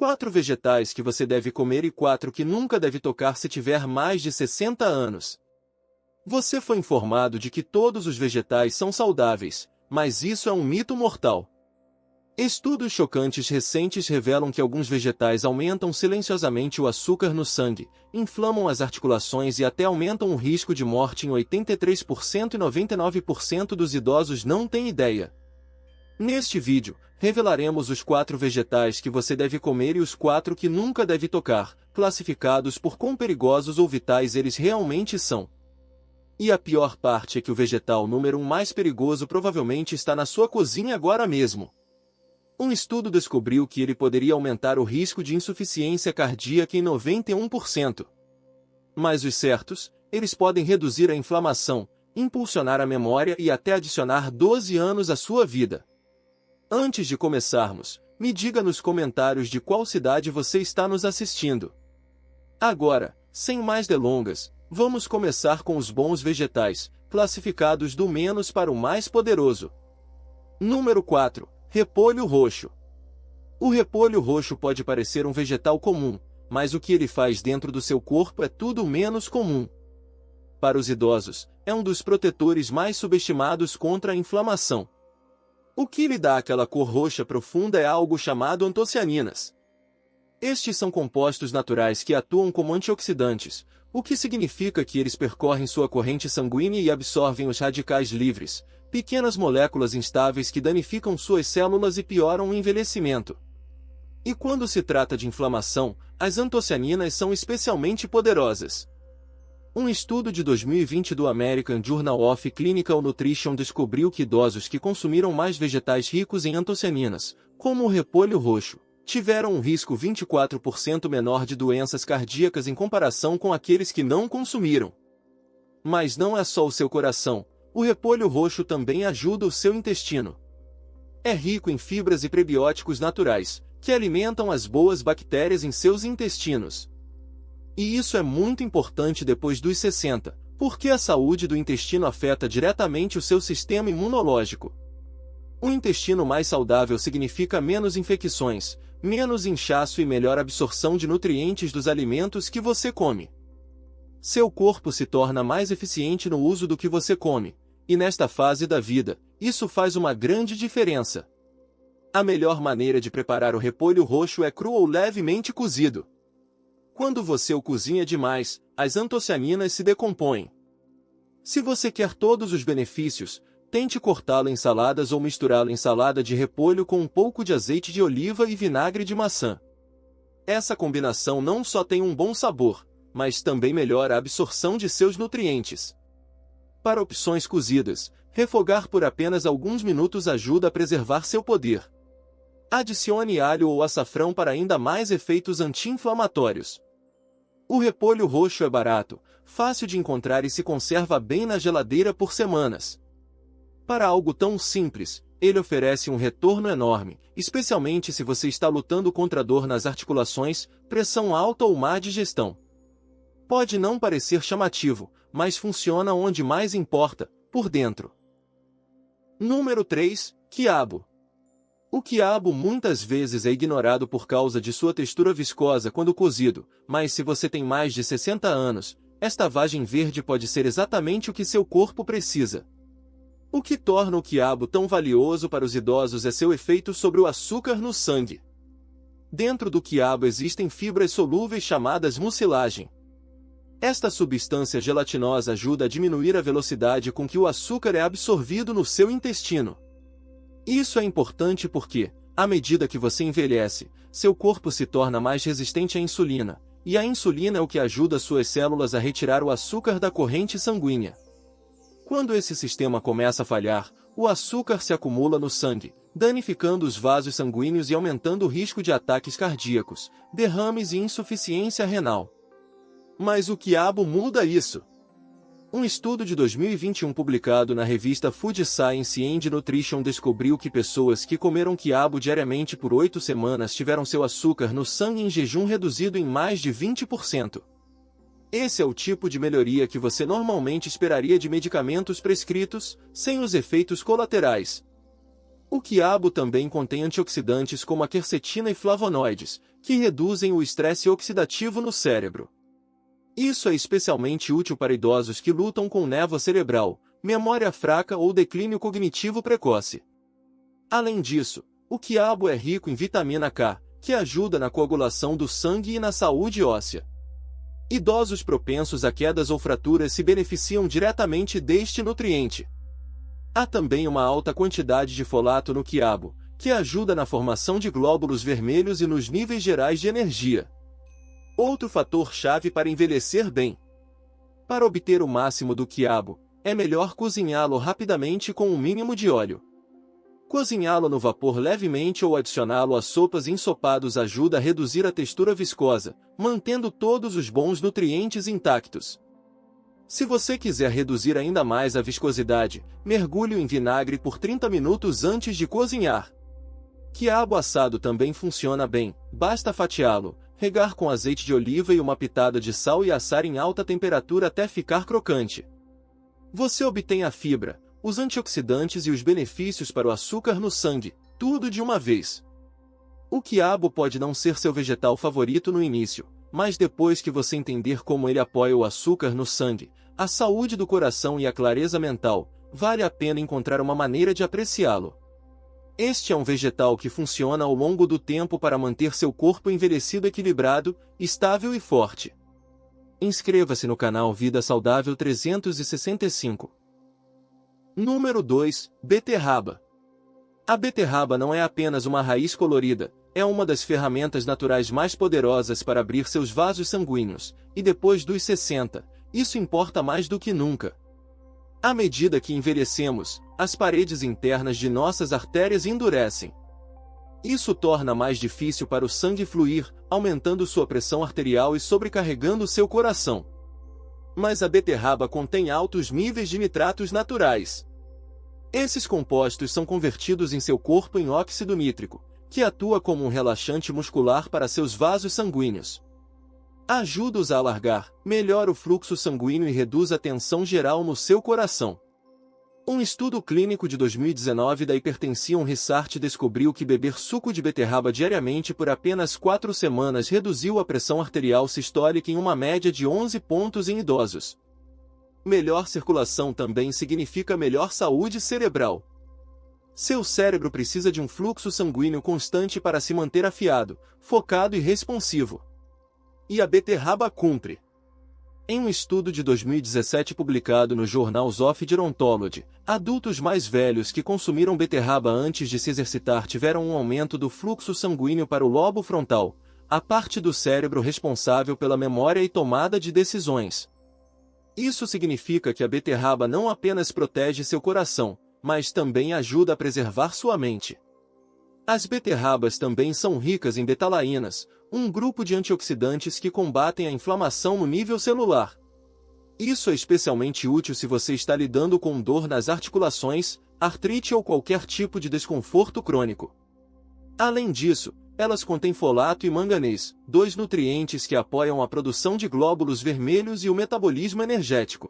4 vegetais que você deve comer e 4 que nunca deve tocar se tiver mais de 60 anos. Você foi informado de que todos os vegetais são saudáveis, mas isso é um mito mortal. Estudos chocantes recentes revelam que alguns vegetais aumentam silenciosamente o açúcar no sangue, inflamam as articulações e até aumentam o risco de morte em 83% e 99% dos idosos não têm ideia. Neste vídeo, revelaremos os 4 vegetais que você deve comer e os 4 que nunca deve tocar, classificados por quão perigosos ou vitais eles realmente são. E a pior parte é que o vegetal número 1 mais perigoso provavelmente está na sua cozinha agora mesmo. Um estudo descobriu que ele poderia aumentar o risco de insuficiência cardíaca em 91%. Mas os certos, eles podem reduzir a inflamação, impulsionar a memória e até adicionar 12 anos à sua vida. Antes de começarmos, me diga nos comentários de qual cidade você está nos assistindo. Agora, sem mais delongas, vamos começar com os bons vegetais, classificados do menos para o mais poderoso. Número 4. Repolho roxo. O repolho roxo pode parecer um vegetal comum, mas o que ele faz dentro do seu corpo é tudo menos comum. Para os idosos, é um dos protetores mais subestimados contra a inflamação. O que lhe dá aquela cor roxa profunda é algo chamado antocianinas. Estes são compostos naturais que atuam como antioxidantes, o que significa que eles percorrem sua corrente sanguínea e absorvem os radicais livres, pequenas moléculas instáveis que danificam suas células e pioram o envelhecimento. E quando se trata de inflamação, as antocianinas são especialmente poderosas. Um estudo de 2020 do American Journal of Clinical Nutrition descobriu que idosos que consumiram mais vegetais ricos em antocianinas, como o repolho roxo, tiveram um risco 24% menor de doenças cardíacas em comparação com aqueles que não consumiram. Mas não é só o seu coração. O repolho roxo também ajuda o seu intestino. É rico em fibras e prebióticos naturais, que alimentam as boas bactérias em seus intestinos. E isso é muito importante depois dos 60, porque a saúde do intestino afeta diretamente o seu sistema imunológico. Um intestino mais saudável significa menos infecções, menos inchaço e melhor absorção de nutrientes dos alimentos que você come. Seu corpo se torna mais eficiente no uso do que você come, e nesta fase da vida, isso faz uma grande diferença. A melhor maneira de preparar o repolho roxo é cru ou levemente cozido. Quando você o cozinha demais, as antocianinas se decompõem. Se você quer todos os benefícios, tente cortá-lo em saladas ou misturá-lo em salada de repolho com um pouco de azeite de oliva e vinagre de maçã. Essa combinação não só tem um bom sabor, mas também melhora a absorção de seus nutrientes. Para opções cozidas, refogar por apenas alguns minutos ajuda a preservar seu poder. Adicione alho ou açafrão para ainda mais efeitos anti-inflamatórios. O repolho roxo é barato, fácil de encontrar e se conserva bem na geladeira por semanas. Para algo tão simples, ele oferece um retorno enorme, especialmente se você está lutando contra dor nas articulações, pressão alta ou má digestão. Pode não parecer chamativo, mas funciona onde mais importa, por dentro. Número 3. Quiabo. O quiabo muitas vezes é ignorado por causa de sua textura viscosa quando cozido, mas se você tem mais de 60 anos, esta vagem verde pode ser exatamente o que seu corpo precisa. O que torna o quiabo tão valioso para os idosos é seu efeito sobre o açúcar no sangue. Dentro do quiabo existem fibras solúveis chamadas mucilagem. Esta substância gelatinosa ajuda a diminuir a velocidade com que o açúcar é absorvido no seu intestino. Isso é importante porque, à medida que você envelhece, seu corpo se torna mais resistente à insulina, e a insulina é o que ajuda suas células a retirar o açúcar da corrente sanguínea. Quando esse sistema começa a falhar, o açúcar se acumula no sangue, danificando os vasos sanguíneos e aumentando o risco de ataques cardíacos, derrames e insuficiência renal. Mas o quiabo muda isso. Um estudo de 2021 publicado na revista Food Science and Nutrition descobriu que pessoas que comeram quiabo diariamente por 8 semanas tiveram seu açúcar no sangue em jejum reduzido em mais de 20%. Esse é o tipo de melhoria que você normalmente esperaria de medicamentos prescritos, sem os efeitos colaterais. O quiabo também contém antioxidantes como a quercetina e flavonoides, que reduzem o estresse oxidativo no cérebro. Isso é especialmente útil para idosos que lutam com névoa cerebral, memória fraca ou declínio cognitivo precoce. Além disso, o quiabo é rico em vitamina K, que ajuda na coagulação do sangue e na saúde óssea. Idosos propensos a quedas ou fraturas se beneficiam diretamente deste nutriente. Há também uma alta quantidade de folato no quiabo, que ajuda na formação de glóbulos vermelhos e nos níveis gerais de energia. Outro fator-chave para envelhecer bem. Para obter o máximo do quiabo, é melhor cozinhá-lo rapidamente com um mínimo de óleo. Cozinhá-lo no vapor levemente ou adicioná-lo a sopas e ensopados ajuda a reduzir a textura viscosa, mantendo todos os bons nutrientes intactos. Se você quiser reduzir ainda mais a viscosidade, mergulhe-o em vinagre por 30 minutos antes de cozinhar. Quiabo assado também funciona bem, basta fatiá-lo, regar com azeite de oliva e uma pitada de sal e assar em alta temperatura até ficar crocante. Você obtém a fibra, os antioxidantes e os benefícios para o açúcar no sangue, tudo de uma vez. O quiabo pode não ser seu vegetal favorito no início, mas depois que você entender como ele apoia o açúcar no sangue, a saúde do coração e a clareza mental, vale a pena encontrar uma maneira de apreciá-lo. Este é um vegetal que funciona ao longo do tempo para manter seu corpo envelhecido equilibrado, estável e forte. Inscreva-se no canal Vida Saudável 365. Número 2. Beterraba. A beterraba não é apenas uma raiz colorida, é uma das ferramentas naturais mais poderosas para abrir seus vasos sanguíneos, e depois dos 60, isso importa mais do que nunca. À medida que envelhecemos, as paredes internas de nossas artérias endurecem. Isso torna mais difícil para o sangue fluir, aumentando sua pressão arterial e sobrecarregando seu coração. Mas a beterraba contém altos níveis de nitratos naturais. Esses compostos são convertidos em seu corpo em óxido nítrico, que atua como um relaxante muscular para seus vasos sanguíneos. Ajuda-os a alargar, melhora o fluxo sanguíneo e reduz a tensão geral no seu coração. Um estudo clínico de 2019 da Hypertension Research descobriu que beber suco de beterraba diariamente por apenas 4 semanas reduziu a pressão arterial sistólica em uma média de 11 pontos em idosos. Melhor circulação também significa melhor saúde cerebral. Seu cérebro precisa de um fluxo sanguíneo constante para se manter afiado, focado e responsivo. E a beterraba cumpre. Em um estudo de 2017 publicado no Journals of Gerontology, adultos mais velhos que consumiram beterraba antes de se exercitar tiveram um aumento do fluxo sanguíneo para o lobo frontal, a parte do cérebro responsável pela memória e tomada de decisões. Isso significa que a beterraba não apenas protege seu coração, mas também ajuda a preservar sua mente. As beterrabas também são ricas em betalainas, um grupo de antioxidantes que combatem a inflamação no nível celular. Isso é especialmente útil se você está lidando com dor nas articulações, artrite ou qualquer tipo de desconforto crônico. Além disso, elas contêm folato e manganês, 2 nutrientes que apoiam a produção de glóbulos vermelhos e o metabolismo energético.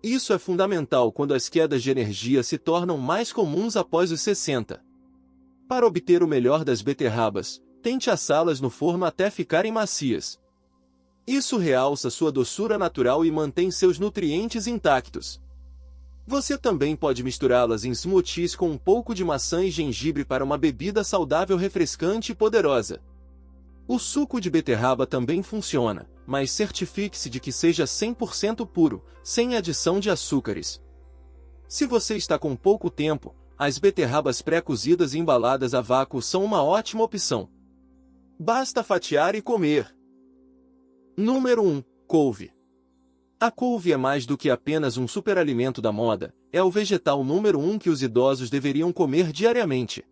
Isso é fundamental quando as quedas de energia se tornam mais comuns após os 60. Para obter o melhor das beterrabas, tente assá-las no forno até ficarem macias. Isso realça sua doçura natural e mantém seus nutrientes intactos. Você também pode misturá-las em smoothies com um pouco de maçã e gengibre para uma bebida saudável refrescante e poderosa. O suco de beterraba também funciona, mas certifique-se de que seja 100% puro, sem adição de açúcares. Se você está com pouco tempo, as beterrabas pré-cozidas e embaladas a vácuo são uma ótima opção. Basta fatiar e comer. Número 1. Couve. A couve é mais do que apenas um superalimento da moda, é o vegetal número 1 que os idosos deveriam comer diariamente.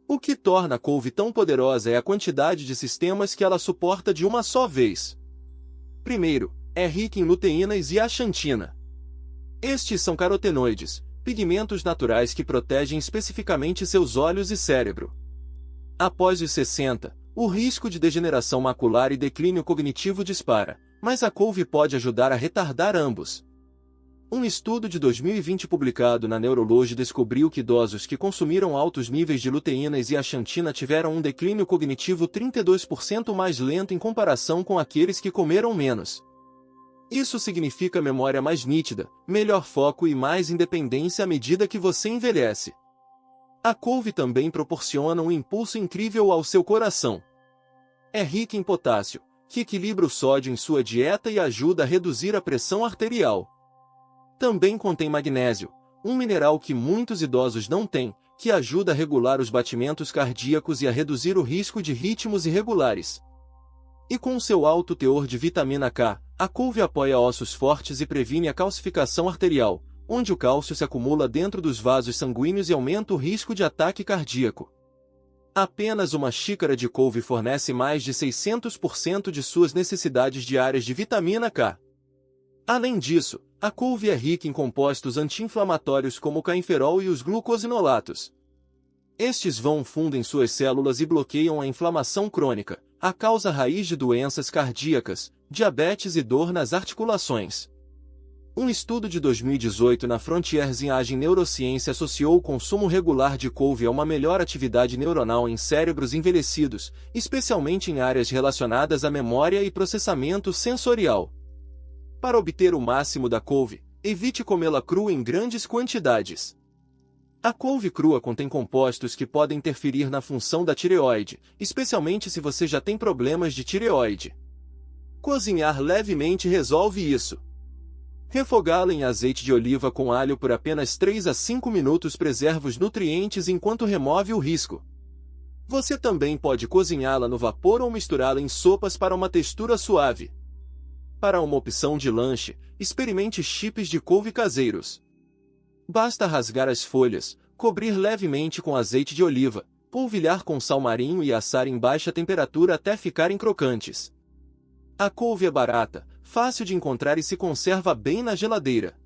O que torna a couve tão poderosa é a quantidade de sistemas que ela suporta de uma só vez. Primeiro, é rica em luteínas e axantina. Estes são carotenoides, pigmentos naturais que protegem especificamente seus olhos e cérebro. Após os 60, o risco de degeneração macular e declínio cognitivo dispara, mas a couve pode ajudar a retardar ambos. Um estudo de 2020 publicado na Neurology descobriu que idosos que consumiram altos níveis de luteína e zeaxantina tiveram um declínio cognitivo 32% mais lento em comparação com aqueles que comeram menos. Isso significa memória mais nítida, melhor foco e mais independência à medida que você envelhece. A couve também proporciona um impulso incrível ao seu coração. É rica em potássio, que equilibra o sódio em sua dieta e ajuda a reduzir a pressão arterial. Também contém magnésio, um mineral que muitos idosos não têm, que ajuda a regular os batimentos cardíacos e a reduzir o risco de ritmos irregulares. E com seu alto teor de vitamina K, a couve apoia ossos fortes e previne a calcificação arterial, onde o cálcio se acumula dentro dos vasos sanguíneos e aumenta o risco de ataque cardíaco. Apenas uma xícara de couve fornece mais de 600% de suas necessidades diárias de vitamina K. Além disso, a couve é rica em compostos anti-inflamatórios como o cainferol e os glucosinolatos. Estes vão fundo em suas células e bloqueiam a inflamação crônica, a causa raiz de doenças cardíacas, diabetes e dor nas articulações. Um estudo de 2018 na Frontiers in Aging Neuroscience associou o consumo regular de couve a uma melhor atividade neuronal em cérebros envelhecidos, especialmente em áreas relacionadas à memória e processamento sensorial. Para obter o máximo da couve, evite comê-la crua em grandes quantidades. A couve crua contém compostos que podem interferir na função da tireoide, especialmente se você já tem problemas de tireoide. Cozinhar levemente resolve isso. Refogá-la em azeite de oliva com alho por apenas 3 a 5 minutos preserva os nutrientes enquanto remove o risco. Você também pode cozinhá-la no vapor ou misturá-la em sopas para uma textura suave. Para uma opção de lanche, experimente chips de couve caseiros. Basta rasgar as folhas, cobrir levemente com azeite de oliva, polvilhar com sal marinho e assar em baixa temperatura até ficarem crocantes. A couve é barata, fácil de encontrar e se conserva bem na geladeira.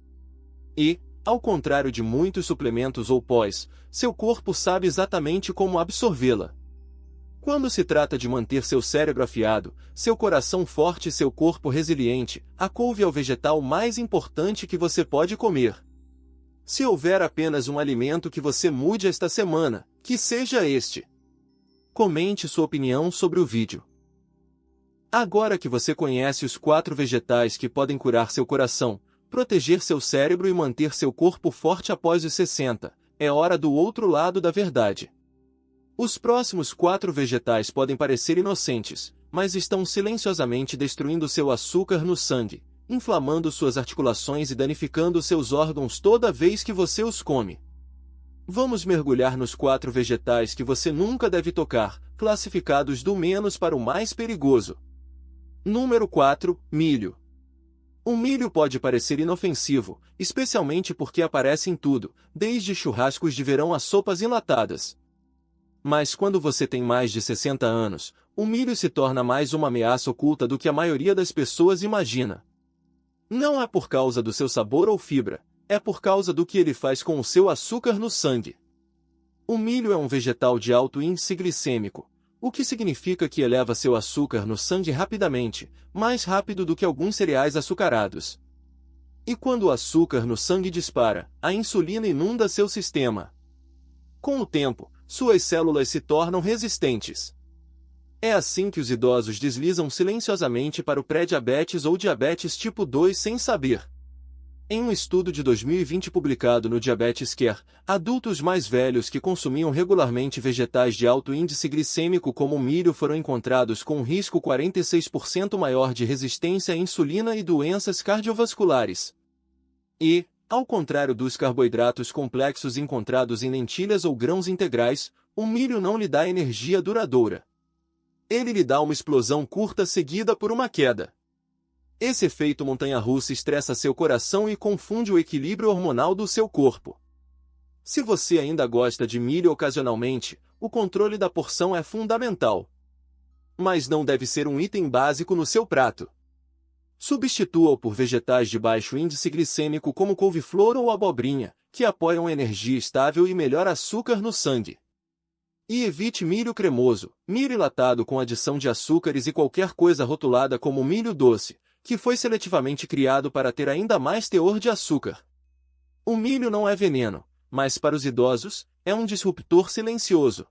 E, ao contrário de muitos suplementos ou pós, seu corpo sabe exatamente como absorvê-la. Quando se trata de manter seu cérebro afiado, seu coração forte e seu corpo resiliente, a couve é o vegetal mais importante que você pode comer. Se houver apenas um alimento que você mude esta semana, que seja este. Comente sua opinião sobre o vídeo. Agora que você conhece os 4 vegetais que podem curar seu coração, proteger seu cérebro e manter seu corpo forte após os 60, é hora do outro lado da verdade. Os próximos 4 vegetais podem parecer inocentes, mas estão silenciosamente destruindo seu açúcar no sangue, inflamando suas articulações e danificando seus órgãos toda vez que você os come. Vamos mergulhar nos 4 vegetais que você nunca deve tocar, classificados do menos para o mais perigoso. Número 4, milho. O milho pode parecer inofensivo, especialmente porque aparece em tudo, desde churrascos de verão a sopas enlatadas. Mas quando você tem mais de 60 anos, o milho se torna mais uma ameaça oculta do que a maioria das pessoas imagina. Não é por causa do seu sabor ou fibra, é por causa do que ele faz com o seu açúcar no sangue. O milho é um vegetal de alto índice glicêmico, o que significa que eleva seu açúcar no sangue rapidamente, mais rápido do que alguns cereais açucarados. E quando o açúcar no sangue dispara, a insulina inunda seu sistema. Com o tempo, suas células se tornam resistentes. É assim que os idosos deslizam silenciosamente para o pré-diabetes ou diabetes tipo 2 sem saber. Em um estudo de 2020 publicado no Diabetes Care, adultos mais velhos que consumiam regularmente vegetais de alto índice glicêmico como o milho foram encontrados com um risco 46% maior de resistência à insulina e doenças cardiovasculares. E, ao contrário dos carboidratos complexos encontrados em lentilhas ou grãos integrais, o milho não lhe dá energia duradoura. Ele lhe dá uma explosão curta seguida por uma queda. Esse efeito montanha-russa estressa seu coração e confunde o equilíbrio hormonal do seu corpo. Se você ainda gosta de milho ocasionalmente, o controle da porção é fundamental. Mas não deve ser um item básico no seu prato. Substitua-o por vegetais de baixo índice glicêmico como couve-flor ou abobrinha, que apoiam energia estável e melhor açúcar no sangue. E evite milho cremoso, milho enlatado com adição de açúcares e qualquer coisa rotulada como milho doce, que foi seletivamente criado para ter ainda mais teor de açúcar. O milho não é veneno, mas para os idosos, é um disruptor silencioso.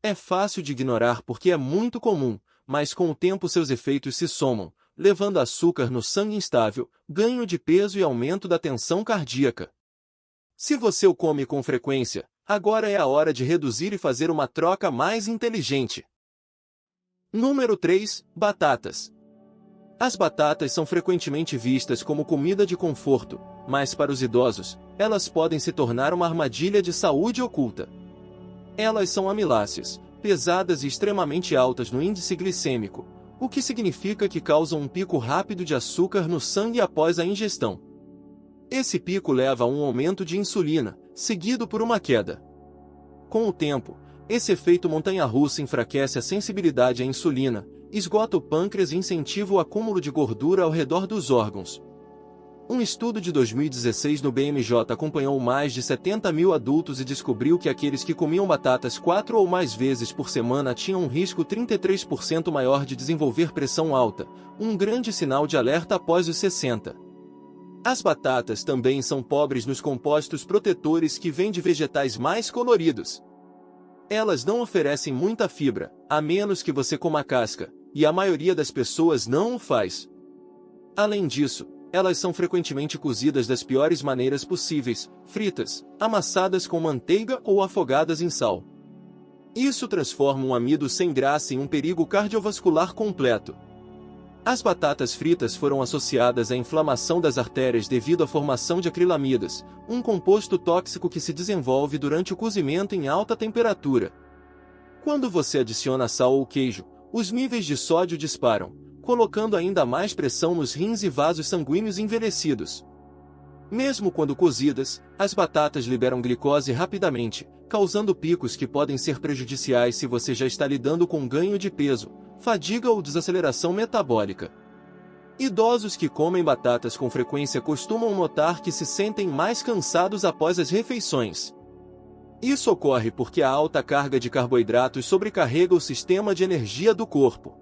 É fácil de ignorar porque é muito comum, mas com o tempo seus efeitos se somam, levando açúcar no sangue instável, ganho de peso e aumento da tensão cardíaca. Se você o come com frequência, agora é a hora de reduzir e fazer uma troca mais inteligente. Número 3. Batatas. As batatas são frequentemente vistas como comida de conforto, mas para os idosos, elas podem se tornar uma armadilha de saúde oculta. Elas são amiláceas, pesadas e extremamente altas no índice glicêmico, o que significa que causam um pico rápido de açúcar no sangue após a ingestão. Esse pico leva a um aumento de insulina, seguido por uma queda. Com o tempo, esse efeito montanha-russa enfraquece a sensibilidade à insulina, esgota o pâncreas e incentiva o acúmulo de gordura ao redor dos órgãos. Um estudo de 2016 no BMJ acompanhou mais de 70 mil adultos e descobriu que aqueles que comiam batatas 4 ou mais vezes por semana tinham um risco 33% maior de desenvolver pressão alta, um grande sinal de alerta após os 60. As batatas também são pobres nos compostos protetores que vêm de vegetais mais coloridos. Elas não oferecem muita fibra, a menos que você coma a casca, e a maioria das pessoas não o faz. Além disso, elas são frequentemente cozidas das piores maneiras possíveis, fritas, amassadas com manteiga ou afogadas em sal. Isso transforma um amido sem graça em um perigo cardiovascular completo. As batatas fritas foram associadas à inflamação das artérias devido à formação de acrilamidas, um composto tóxico que se desenvolve durante o cozimento em alta temperatura. Quando você adiciona sal ou queijo, os níveis de sódio disparam, colocando ainda mais pressão nos rins e vasos sanguíneos envelhecidos. Mesmo quando cozidas, as batatas liberam glicose rapidamente, causando picos que podem ser prejudiciais se você já está lidando com ganho de peso, fadiga ou desaceleração metabólica. Idosos que comem batatas com frequência costumam notar que se sentem mais cansados após as refeições. Isso ocorre porque a alta carga de carboidratos sobrecarrega o sistema de energia do corpo.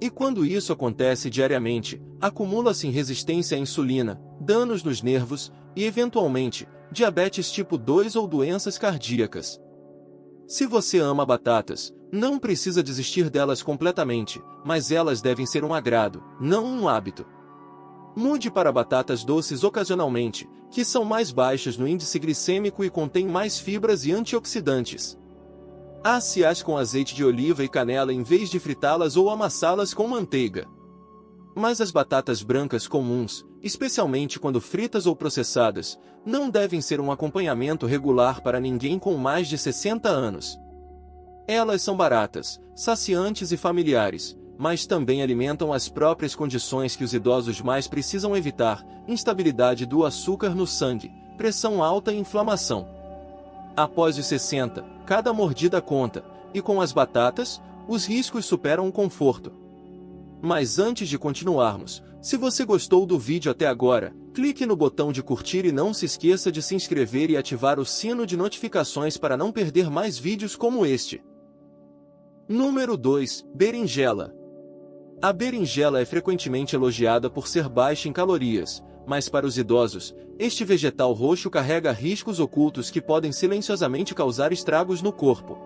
E quando isso acontece diariamente, acumula-se resistência à insulina, danos nos nervos e, eventualmente, diabetes tipo 2 ou doenças cardíacas. Se você ama batatas, não precisa desistir delas completamente, mas elas devem ser um agrado, não um hábito. Mude para batatas doces ocasionalmente, que são mais baixas no índice glicêmico e contêm mais fibras e antioxidantes. Asse-as com azeite de oliva e canela em vez de fritá-las ou amassá-las com manteiga. Mas as batatas brancas comuns, especialmente quando fritas ou processadas, não devem ser um acompanhamento regular para ninguém com mais de 60 anos. Elas são baratas, saciantes e familiares, mas também alimentam as próprias condições que os idosos mais precisam evitar: instabilidade do açúcar no sangue, pressão alta e inflamação. Após os 60, cada mordida conta, e com as batatas, os riscos superam o conforto. Mas antes de continuarmos, se você gostou do vídeo até agora, clique no botão de curtir e não se esqueça de se inscrever e ativar o sino de notificações para não perder mais vídeos como este. Número 2. Berinjela. A berinjela é frequentemente elogiada por ser baixa em calorias, mas para os idosos, este vegetal roxo carrega riscos ocultos que podem silenciosamente causar estragos no corpo.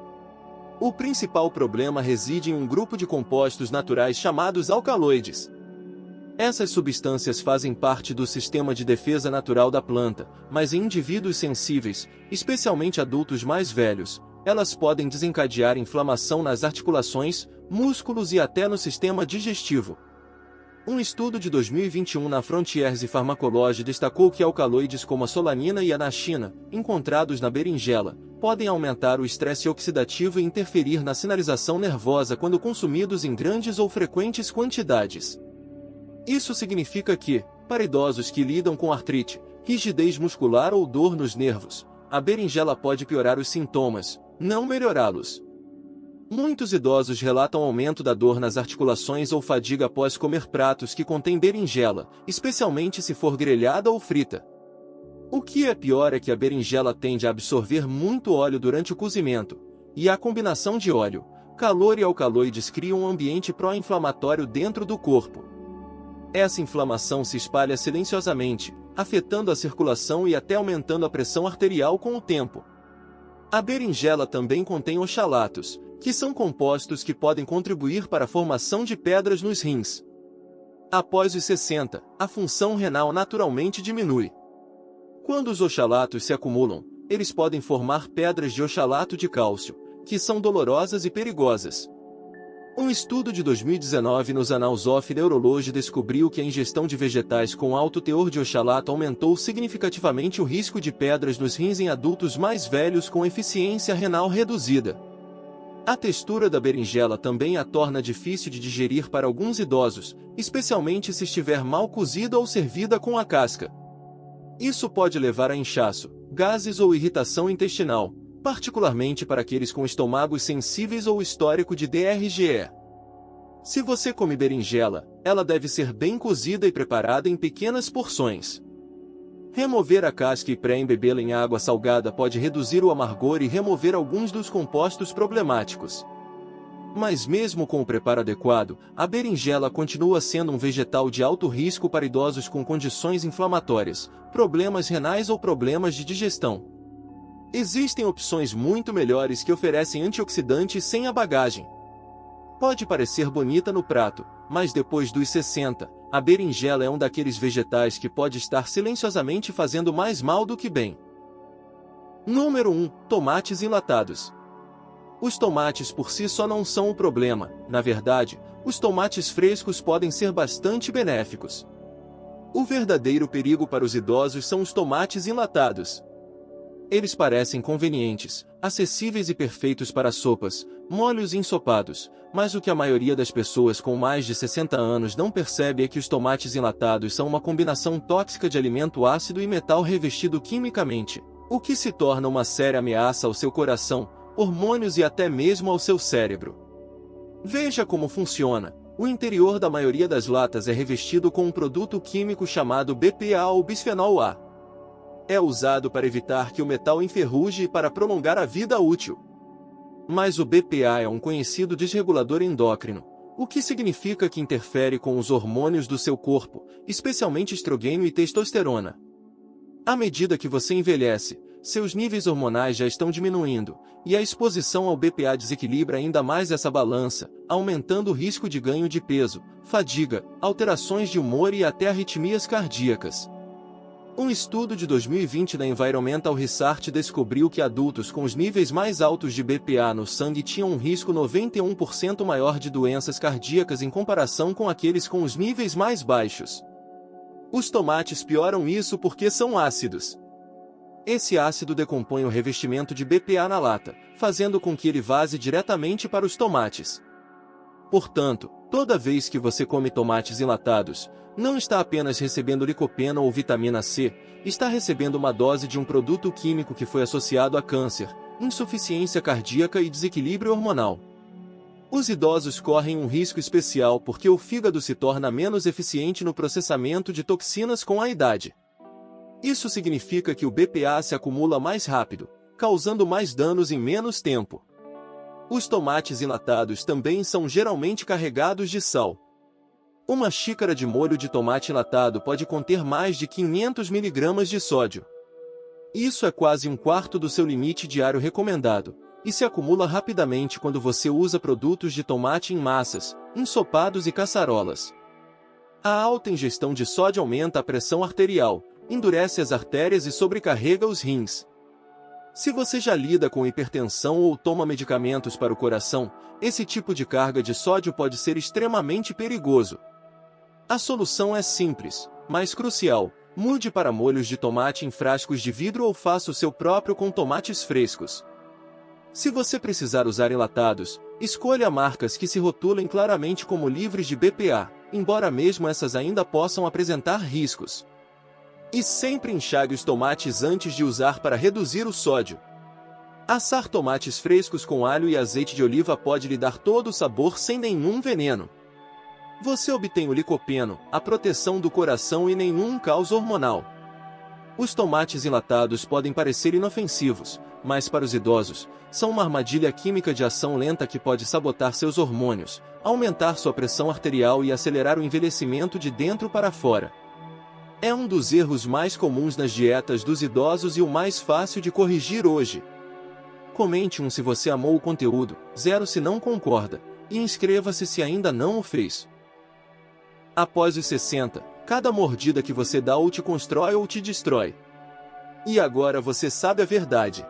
O principal problema reside em um grupo de compostos naturais chamados alcaloides. Essas substâncias fazem parte do sistema de defesa natural da planta, mas em indivíduos sensíveis, especialmente adultos mais velhos, elas podem desencadear inflamação nas articulações, músculos e até no sistema digestivo. Um estudo de 2021 na Frontiers Pharmacology destacou que alcaloides como a solanina e a anachina, encontrados na berinjela, podem aumentar o estresse oxidativo e interferir na sinalização nervosa quando consumidos em grandes ou frequentes quantidades. Isso significa que, para idosos que lidam com artrite, rigidez muscular ou dor nos nervos, a berinjela pode piorar os sintomas, não melhorá-los. Muitos idosos relatam aumento da dor nas articulações ou fadiga após comer pratos que contêm berinjela, especialmente se for grelhada ou frita. O que é pior é que a berinjela tende a absorver muito óleo durante o cozimento, e a combinação de óleo, calor e alcaloides cria um ambiente pró-inflamatório dentro do corpo. Essa inflamação se espalha silenciosamente, afetando a circulação e até aumentando a pressão arterial com o tempo. A berinjela também contém oxalatos, que são compostos que podem contribuir para a formação de pedras nos rins. Após os 60, a função renal naturalmente diminui. Quando os oxalatos se acumulam, eles podem formar pedras de oxalato de cálcio, que são dolorosas e perigosas. Um estudo de 2019 nos Annals of Neurology descobriu que a ingestão de vegetais com alto teor de oxalato aumentou significativamente o risco de pedras nos rins em adultos mais velhos com eficiência renal reduzida. A textura da berinjela também a torna difícil de digerir para alguns idosos, especialmente se estiver mal cozida ou servida com a casca. Isso pode levar a inchaço, gases ou irritação intestinal, particularmente para aqueles com estômagos sensíveis ou histórico de DRGE. Se você come berinjela, ela deve ser bem cozida e preparada em pequenas porções. Remover a casca e pré-embebê-la em água salgada pode reduzir o amargor e remover alguns dos compostos problemáticos. Mas mesmo com o preparo adequado, a berinjela continua sendo um vegetal de alto risco para idosos com condições inflamatórias, problemas renais ou problemas de digestão. Existem opções muito melhores que oferecem antioxidantes sem a bagagem. Pode parecer bonita no prato, mas depois dos 60, a berinjela é um daqueles vegetais que pode estar silenciosamente fazendo mais mal do que bem. Número 1. Tomates enlatados. Os tomates por si só não são o problema. Na verdade, os tomates frescos podem ser bastante benéficos. O verdadeiro perigo para os idosos são os tomates enlatados. Eles parecem convenientes, acessíveis e perfeitos para sopas, molhos e ensopados, mas o que a maioria das pessoas com mais de 60 anos não percebe é que os tomates enlatados são uma combinação tóxica de alimento ácido e metal revestido quimicamente, o que se torna uma séria ameaça ao seu coração, hormônios e até mesmo ao seu cérebro. Veja como funciona. O interior da maioria das latas é revestido com um produto químico chamado BPA ou bisfenol A. É usado para evitar que o metal enferruje e para prolongar a vida útil. Mas o BPA é um conhecido desregulador endócrino, o que significa que interfere com os hormônios do seu corpo, especialmente estrogênio e testosterona. À medida que você envelhece, seus níveis hormonais já estão diminuindo, e a exposição ao BPA desequilibra ainda mais essa balança, aumentando o risco de ganho de peso, fadiga, alterações de humor e até arritmias cardíacas. Um estudo de 2020 da Environmental Research descobriu que adultos com os níveis mais altos de BPA no sangue tinham um risco 91% maior de doenças cardíacas em comparação com aqueles com os níveis mais baixos. Os tomates pioram isso porque são ácidos. Esse ácido decompõe o revestimento de BPA na lata, fazendo com que ele vaze diretamente para os tomates. Portanto, toda vez que você come tomates enlatados, não está apenas recebendo licopeno ou vitamina C, está recebendo uma dose de um produto químico que foi associado a câncer, insuficiência cardíaca e desequilíbrio hormonal. Os idosos correm um risco especial porque o fígado se torna menos eficiente no processamento de toxinas com a idade. Isso significa que o BPA se acumula mais rápido, causando mais danos em menos tempo. Os tomates enlatados também são geralmente carregados de sal. Uma xícara de molho de tomate enlatado pode conter mais de 500 mg de sódio. Isso é quase um quarto do seu limite diário recomendado, e se acumula rapidamente quando você usa produtos de tomate em massas, ensopados e caçarolas. A alta ingestão de sódio aumenta a pressão arterial, endurece as artérias e sobrecarrega os rins. Se você já lida com hipertensão ou toma medicamentos para o coração, esse tipo de carga de sódio pode ser extremamente perigoso. A solução é simples, mas crucial: mude para molhos de tomate em frascos de vidro ou faça o seu próprio com tomates frescos. Se você precisar usar enlatados, escolha marcas que se rotulem claramente como livres de BPA, embora mesmo essas ainda possam apresentar riscos. E sempre enxague os tomates antes de usar para reduzir o sódio. Assar tomates frescos com alho e azeite de oliva pode lhe dar todo o sabor sem nenhum veneno. Você obtém o licopeno, a proteção do coração e nenhum caos hormonal. Os tomates enlatados podem parecer inofensivos, mas para os idosos, são uma armadilha química de ação lenta que pode sabotar seus hormônios, aumentar sua pressão arterial e acelerar o envelhecimento de dentro para fora. É um dos erros mais comuns nas dietas dos idosos e o mais fácil de corrigir hoje. Comente 1 se você amou o conteúdo, 0 se não concorda, e inscreva-se se ainda não o fez. Após os 60, cada mordida que você dá ou te constrói ou te destrói. E agora você sabe a verdade.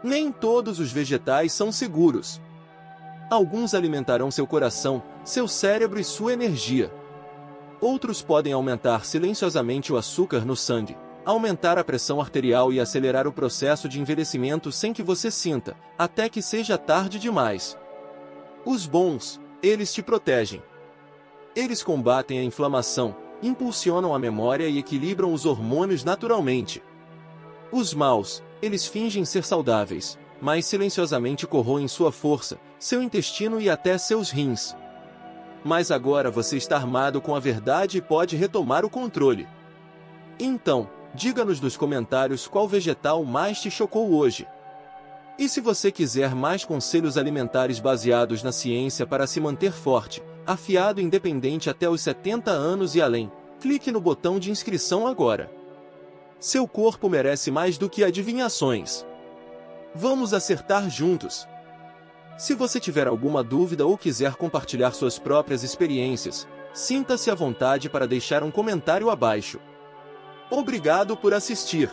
Nem todos os vegetais são seguros. Alguns alimentarão seu coração, seu cérebro e sua energia. Outros podem aumentar silenciosamente o açúcar no sangue, aumentar a pressão arterial e acelerar o processo de envelhecimento sem que você sinta, até que seja tarde demais. Os bons, eles te protegem. Eles combatem a inflamação, impulsionam a memória e equilibram os hormônios naturalmente. Os maus, eles fingem ser saudáveis, mas silenciosamente corroem sua força, seu intestino e até seus rins. Mas agora você está armado com a verdade e pode retomar o controle. Então, diga-nos nos comentários qual vegetal mais te chocou hoje. E se você quiser mais conselhos alimentares baseados na ciência para se manter forte, afiado e independente até os 70 anos e além, clique no botão de inscrição agora. Seu corpo merece mais do que adivinhações. Vamos acertar juntos! Se você tiver alguma dúvida ou quiser compartilhar suas próprias experiências, sinta-se à vontade para deixar um comentário abaixo. Obrigado por assistir!